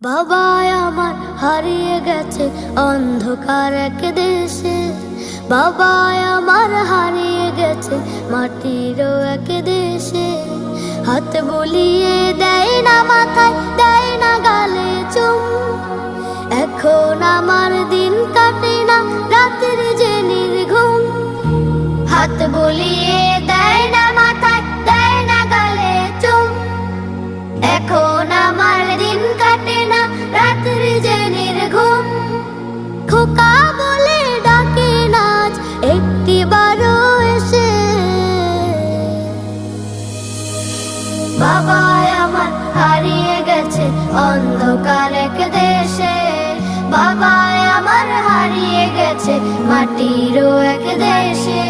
বাবা আমার হারিয়ে গেছে অন্ধকার এক দেশে, বাবা আমার হারিয়ে গেছে মাটির এক দেশে। হাত বুলিয়ে দেয় না মাথায়, দেয় না গালে চুম, এখন আমার দিন কাটে না রাতের যে নির্ঘুম। হাত বুলিয়ে দেয় না মাথায়, দেয় না গালে চুম, এখন আমার দিন কাটে না রাতের যে নির্ঘুম। খোকা বলে ডাকে নাচ একটি বারো এসে, বাবা আমার হারিয়ে গেছে অন্ধকার এক দেশে, বাবা আমার হারিয়ে গেছে মাটিরও এক দেশে।